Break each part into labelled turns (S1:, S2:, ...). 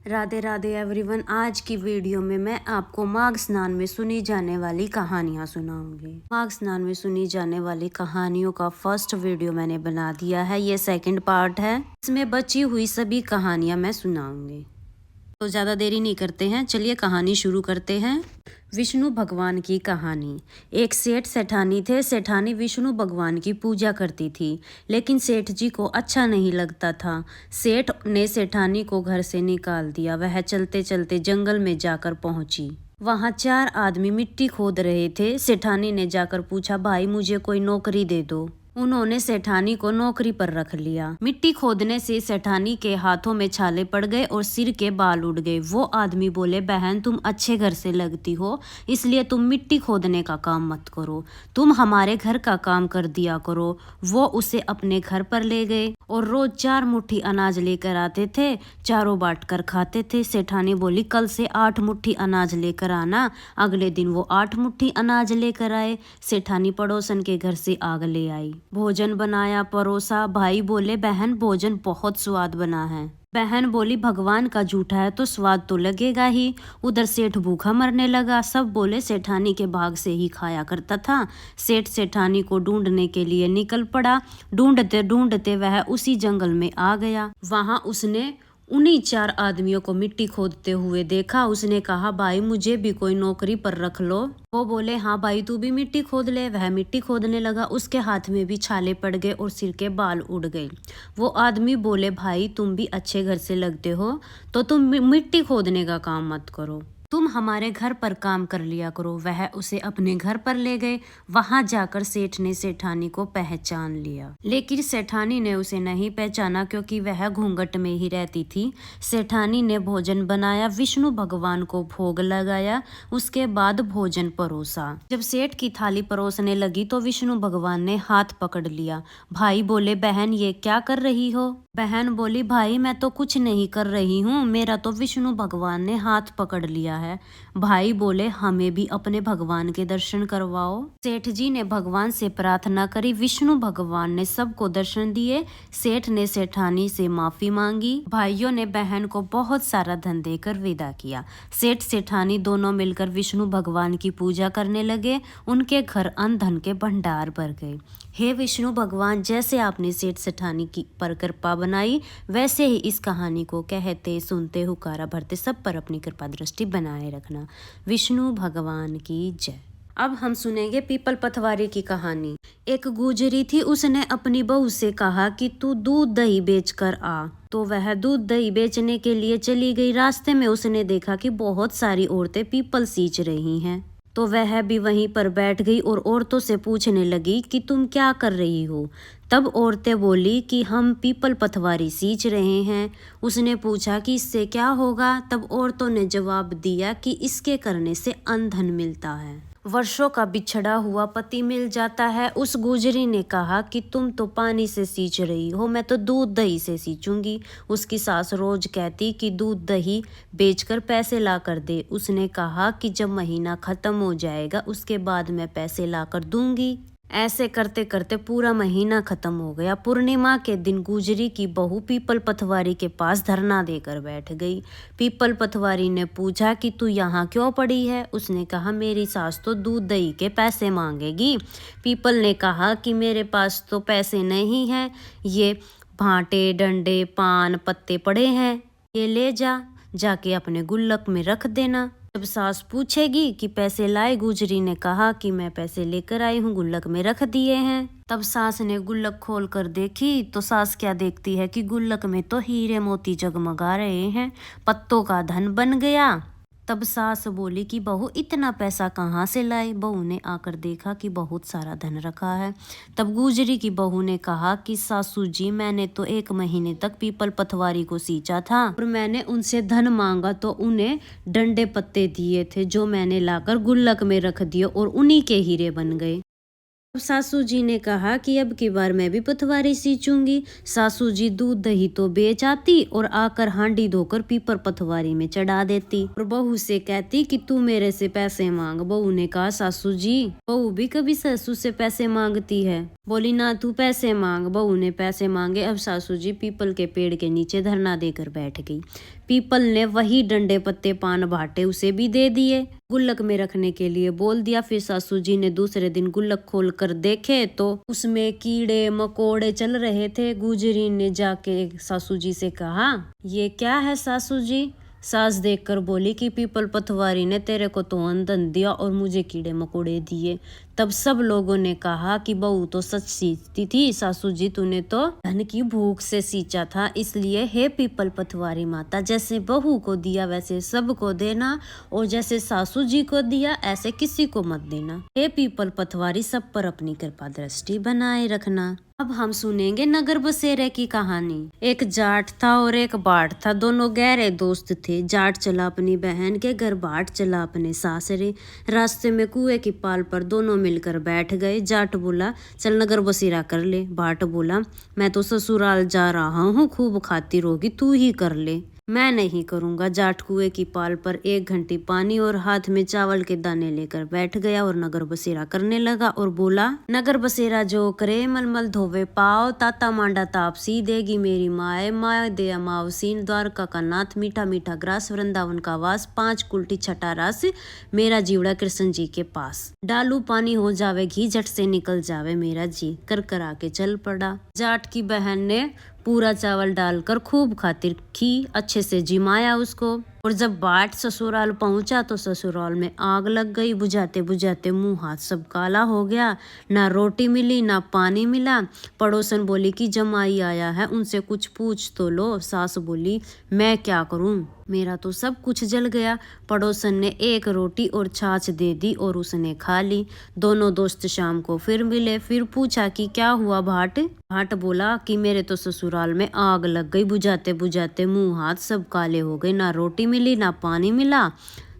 S1: Radhe Radhe everyone. आज की video में मैं आपको माघ स्नान में सुनी जाने वाली कहानियाँ सुनाऊंगी। माघ स्नान में सुनी जाने वाली कहानियों का फर्स्ट वीडियो मैंने बना दिया है, ये सेकंड पार्ट है। इसमें बची हुई सभी कहानियाँ मैं सुनाऊंगी। तो ज़्यादा देरी नहीं करते हैं, चलिए कहानी शुरू करते हैं। विष्णु भगवान की कहानी। एक सेठ सेठानी थे। सेठानी विष्णु भगवान की पूजा करती थी, लेकिन सेठ जी को अच्छा नहीं लगता था। सेठ ने सेठानी को घर से निकाल दिया। वह चलते चलते जंगल में जाकर पहुंची। वहां 4 आदमी मिट्टी खोद रहे थे। सेठानी ने जाकर पूछा, भाई मुझे कोई नौकरी दे दो। उन्होंने सेठानी को नौकरी पर रख लिया। मिट्टी खोदने से सेठानी के हाथों में छाले पड़ गए और सिर के बाल उड़ गए। वो आदमी बोले, बहन तुम अच्छे घर से लगती हो, इसलिए तुम मिट्टी खोदने का काम मत करो, तुम हमारे घर का काम कर दिया करो। वो उसे अपने घर पर ले गए और रोज 4 मुट्ठी अनाज लेकर आते थे। चारों बांट कर खाते थे। सेठानी बोली, कल से 8 मुट्ठी अनाज लेकर आना। अगले दिन वो 8 मुट्ठी अनाज लेकर आए। सेठानी पड़ोसन के घर से आग ले आई। भोजन बनाया, परोसा। भाई बोले, बहन भोजन बहुत स्वाद बना है। बहन बोली, भगवान का जूठा है तो स्वाद तो लगेगा ही। उधर सेठ भूखा मरने लगा। सब बोले, सेठानी के भाग से ही खाया करता था। सेठ सेठानी को ढूंढने के लिए निकल पड़ा। ढूंढते ढूंढते वह उसी जंगल में आ गया। वहां उसने उन्हीं 4 आदमियों को मिट्टी खोदते हुए देखा। उसने कहा, भाई मुझे भी कोई नौकरी पर रख लो। वो बोले, हाँ भाई तू भी मिट्टी खोद ले। वह मिट्टी खोदने लगा। उसके हाथ में भी छाले पड़ गए और सिर के बाल उड़ गए। वो आदमी बोले, भाई तुम भी अच्छे घर से लगते हो, तो तुम मिट्टी खोदने का काम मत करो, तुम हमारे घर पर काम कर लिया करो। वह उसे अपने घर पर ले गए। वहां जाकर सेठ ने सेठानी को पहचान लिया, लेकिन सेठानी ने उसे नहीं पहचाना क्योंकि वह घूंघट में ही रहती थी। सेठानी ने भोजन बनाया, विष्णु भगवान को भोग लगाया। उसके बाद भोजन परोसा। जब सेठ की थाली परोसने लगी तो विष्णु भगवान ने हाथ पकड़ लिया। भाई बोले, बहन ये क्या कर रही हो? बहन बोली, भाई मैं तो कुछ नहीं कर रही हूँ, मेरा तो विष्णु भगवान ने हाथ पकड़ लिया है। भाई बोले, हमें भी अपने भगवान के दर्शन करवाओ। सेठ जी ने भगवान से प्रार्थना करी। विष्णु भगवान ने सबको दर्शन दिए। सेठ ने सेठानी से माफी मांगी। भाइयों ने बहन को बहुत सारा धन देकर विदा किया। सेठ सेठानी दोनों मिलकर विष्णु भगवान की पूजा करने लगे। उनके घर अन्न धन के भंडार भर गए। हे विष्णु भगवान, जैसे आपने सेठ सेठानी की पर कृपा बनाई, वैसे ही इस कहानी को कहते सुनते हुकारा भरते सब पर अपनी कृपा दृष्टि बनाए रखना। विष्णु भगवान की जय। अब हम सुनेंगे पीपल पथवारी की कहानी। एक गुजरी थी, उसने अपनी बहू से कहा कि तू दूध दही बेच कर आ। तो वह दूध दही बेचने के लिए चली गई। रास्ते में उसने देखा कि बहुत सारी औरतें पीपल सींच रही हैं, तो वह भी वहीं पर बैठ गई और औरतों से पूछने लगी कि तुम क्या कर रही हो? तब औरतें बोली कि हम पीपल पथवारी सींच रहे हैं। उसने पूछा कि इससे क्या होगा? तब औरतों ने जवाब दिया कि इसके करने से अन्न धन मिलता है, वर्षों का बिछड़ा हुआ पति मिल जाता है। उस गुजरी ने कहा कि तुम तो पानी से सींच रही हो, मैं तो दूध दही से सींचूंगी। उसकी सास रोज कहती कि दूध दही बेचकर पैसे ला कर दे। उसने कहा कि जब महीना खत्म हो जाएगा उसके बाद मैं पैसे ला कर दूंगी। ऐसे करते करते पूरा महीना खत्म हो गया। पूर्णिमा के दिन गुजरी की बहू पीपल पथवारी के पास धरना देकर बैठ गई। पीपल पथवारी ने पूछा कि तू यहाँ क्यों पड़ी है? उसने कहा, मेरी सास तो दूध दही के पैसे मांगेगी। पीपल ने कहा कि मेरे पास तो पैसे नहीं हैं, ये भांटे डंडे पान पत्ते पड़े हैं, ये ले जा, जाके अपने गुल्लक में रख देना। जब सास पूछेगी कि पैसे लाए, गुजरी ने कहा कि मैं पैसे लेकर आई हूँ, गुल्लक में रख दिए हैं। तब सास ने गुल्लक खोल कर देखी तो सास क्या देखती है कि गुल्लक में तो हीरे मोती जगमगा रहे हैं, पत्तों का धन बन गया। तब सास बोली कि बहू इतना पैसा कहाँ से लाई? बहू ने आकर देखा कि बहुत सारा धन रखा है। तब गुजरी की बहू ने कहा कि सासू जी, मैंने तो 1 महीने तक पीपल पथवारी को सींचा था और मैंने उनसे धन मांगा तो उन्हें डंडे पत्ते दिए थे, जो मैंने लाकर गुल्लक में रख दिए और उन्हीं के हीरे बन गए। अब सासू जी ने कहा कि अब की बार मैं भी पथवारी सींचूंगी। सासू जी दूध दही तो बेच आती और आकर हांडी धोकर पीपर पथवारी में चढ़ा देती और बहू से कहती कि तू मेरे से पैसे मांग। बहू ने कहा, सासू जी, बहू भी कभी सासू से पैसे मांगती है? बोली, ना तू पैसे मांग। बहू ने पैसे मांगे। अब सासू जी पीपल के पेड़ के नीचे धरना देकर बैठ गई। पीपल ने वही डंडे पत्ते पान बांटे उसे भी दे दिए, गुल्लक में रखने के लिए बोल दिया। फिर सासू जी ने दूसरे दिन गुल्लक खोल कर देखे तो उसमें कीड़े मकोड़े चल रहे थे। गुजरी ने जाके सासू जी से कहा, ये क्या है सासू जी? सास देखकर बोली कि पीपल पतवारी ने तेरे को तो धन दिया और मुझे कीड़े मकोड़े दिए। तब सब लोगों ने कहा कि बहू तो सच सींचती थी, सासू जी तूने तो धन की भूख से सींचा था। इसलिए हे पीपल पतवारी माता, जैसे बहू को दिया वैसे सबको देना, और जैसे सासू जी को दिया ऐसे किसी को मत देना। हे पीपल पतवारी सब पर अपनी कृपा दृष्टि बनाए रखना। अब हम सुनेंगे नगर बसेरे की कहानी। एक जाट था और एक बाट था, दोनों गहरे दोस्त थे। जाट चला अपनी बहन के घर, बाट चला अपने सासरे। रास्ते में कुएं की पाल पर दोनों मिलकर बैठ गए। जाट बोला, चल नगर बसेरा कर ले। बाट बोला, मैं तो ससुराल जा रहा हूँ, खूब खातिर होगी, तू ही कर ले। मैं नहीं करूंगा। जाट कुएं की पाल पर 1 घंटी पानी और हाथ में चावल के दाने लेकर बैठ गया और नगर बसेरा करने लगा और बोला, नगर बसेरा जो करे मलमल धोवे पाओ, ताता मांडा तापसी देगी मेरी माए, माए दे मावसीन, द्वारका का नाथ मीठा मीठा ग्रास, वृंदावन का वास, 5 कुल्टी छठा रास, मेरा जीवड़ा कृष्ण जी के पास। डालू पानी हो जावे घी, झट से निकल जावे मेरा जी, कर करा के चल पड़ा। जाट की बहन ने पूरा चावल डालकर खूब खातिर खी, अच्छे से जिमाया उसको। और जब बाट ससुराल पहुंचा तो ससुराल में आग लग गई। बुझाते बुझाते मुंह हाथ सब काला हो गया, ना रोटी मिली ना पानी मिला। पड़ोसन बोली कि जमाई आया है, उनसे कुछ पूछ तो लो। सास बोली, मैं क्या करूं, मेरा तो सब कुछ जल गया। पड़ोसन ने 1 रोटी और छाछ दे दी और उसने खा ली। दोनों दोस्त शाम को फिर मिले, फिर पूछा कि क्या हुआ भाट? भाट बोला कि मेरे तो ससुराल में आग लग गई, बुझाते बुझाते मुंह हाथ सब काले हो गए, ना रोटी मिली ना पानी मिला।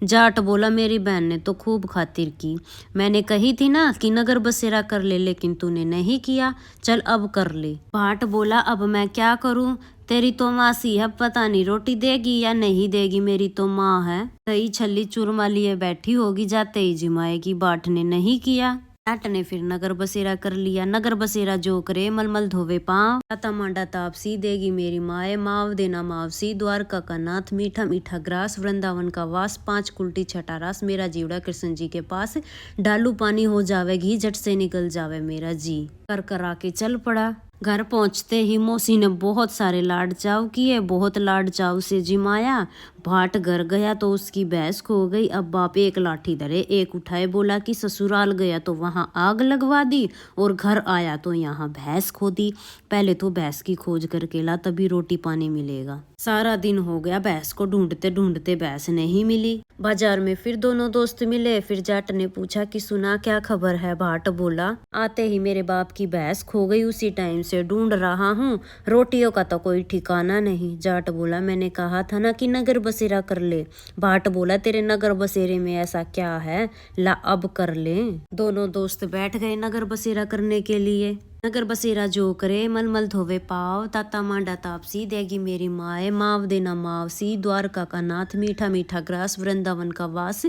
S1: जाट बोला, मेरी बहन ने तो खूब खातिर की, मैंने कही थी ना कि नगर बसेरा कर ले, लेकिन तूने नहीं किया, चल अब कर ले। भाट बोला, अब मैं क्या करूं, तेरी तो मासी है, पता नहीं रोटी देगी या नहीं देगी, मेरी तो माँ है, कई छली चूरमा लिए बैठी होगी, जाते ही जिमाएगी। बाट ने नहीं किया। जाट ने फिर नगर बसेरा कर लिया। नगर बसेरा जो करे मलमल धोवे पाँव, ताता मांडा तापसी देगी मेरी माए, माव देना मावसी, द्वारका का नाथ मीठा मीठा ग्रास, वृंदावन का वास, 5 कुल्टी छठा रास, मेरा जीवड़ा कृष्ण जी के पास। डालू पानी हो जावे घी, झट से निकल जावे मेरा जी, कर करा के चल पड़ा। घर पहुंचते ही मौसी ने बहुत सारे लाड चाव किए, बहुत लाड चाव से जिमाया। भाट घर गया तो उसकी भैंस खो गई। अब बाप 1 लाठी धरे, 1 उठाए, बोला कि ससुराल गया तो वहां आग लगवा दी और घर आया तो यहाँ भैंस खो दी। पहले तो भैंस की खोज करके ला, तभी रोटी पानी मिलेगा। सारा दिन हो गया भैंस को ढूंढते ढूंढते, भैंस नहीं मिली। बाजार में फिर दोनों दोस्त मिले। फिर जाट ने पूछा कि सुना क्या खबर है? भाट बोला, आते ही मेरे बाप की भैंस खो गई, उसी टाइम से ढूंढ रहा हूँ, रोटियों का तो कोई ठिकाना नहीं। जाट बोला, मैंने कहा था ना कि नगर बसेरा कर ले। भाट बोला, तेरे नगर बसेरे में ऐसा क्या है, ला अब कर ले। दोनों दोस्त बैठ गए नगर बसेरा करने के लिए। नगर बसेरा जो करे मलमल धोवे पाव, ताता मांडा तापसी देगी मेरी माए, माव देना मावसी, द्वारका का नाथ मीठा मीठा ग्रास, वृंदावन का वास,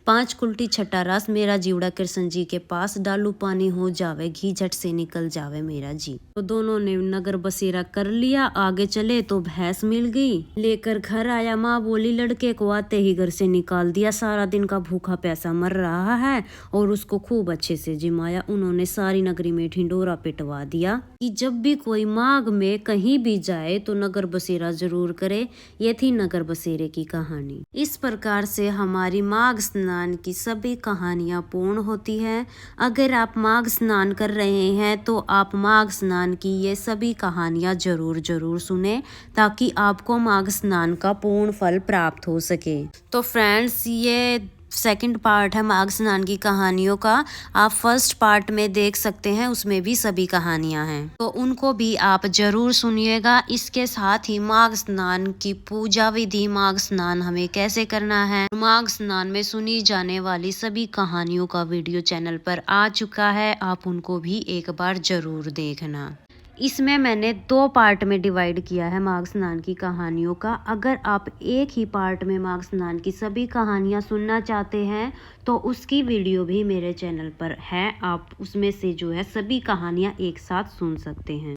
S1: 5 कुल्टी छठा रास, मेरा जीवड़ा कृष्ण जी के पास। डालू पानी हो जावे घी, झट से निकल जावे मेरा जी। तो दोनों ने नगर बसेरा कर लिया। आगे चले तो भैंस मिल गई, लेकर घर आया। माँ बोली, लड़के को आते ही घर से निकाल दिया, सारा दिन का भूखा प्यासा मर रहा है, और उसको खूब अच्छे से जिमाया। उन्होंने सारी नगरी में ढिंडोरा पिटवा दिया कि जब भी कोई माघ में कहीं भी जाए तो नगर बसेरा जरूर करे। ये थी नगर बसेरे की कहानी। इस प्रकार से हमारी माघ स्नान की सभी कहानियां पूर्ण होती है। अगर आप माघ स्नान कर रहे हैं तो आप माघ स्नान की ये सभी कहानियां जरूर जरूर सुने, ताकि आपको माघ स्नान का पूर्ण फल प्राप्त हो सके। तो फ्रेंड्स, ये सेकंड पार्ट है माघ स्नान की कहानियों का। आप फर्स्ट पार्ट में देख सकते हैं, उसमें भी सभी कहानियां हैं, तो उनको भी आप जरूर सुनिएगा। इसके साथ ही माघ स्नान की पूजा विधि, माघ स्नान हमें कैसे करना है, माघ स्नान में सुनी जाने वाली सभी कहानियों का वीडियो चैनल पर आ चुका है, आप उनको भी एक बार जरूर देखना। इसमें मैंने 2 पार्ट में डिवाइड किया है माघ स्नान की कहानियों का। अगर आप एक ही पार्ट में माघ स्नान की सभी कहानियां सुनना चाहते हैं तो उसकी वीडियो भी मेरे चैनल पर है, आप उसमें से जो है सभी कहानियां एक साथ सुन सकते हैं।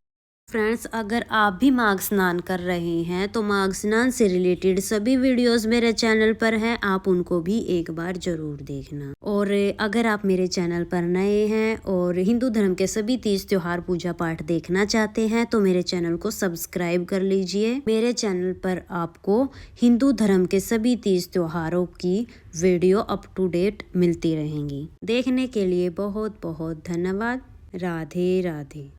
S1: फ्रेंड्स, अगर आप भी माघ स्नान कर रहे हैं तो माघ स्नान से रिलेटेड सभी वीडियोस मेरे चैनल पर हैं, आप उनको भी एक बार जरूर देखना। और अगर आप मेरे चैनल पर नए हैं और हिंदू धर्म के सभी तीज त्योहार पूजा पाठ देखना चाहते हैं तो मेरे चैनल को सब्सक्राइब कर लीजिए। मेरे चैनल पर आपको हिंदू धर्म के सभी तीज त्योहारों की वीडियो अप टू डेट मिलती रहेंगी। देखने के लिए बहुत बहुत धन्यवाद। राधे राधे।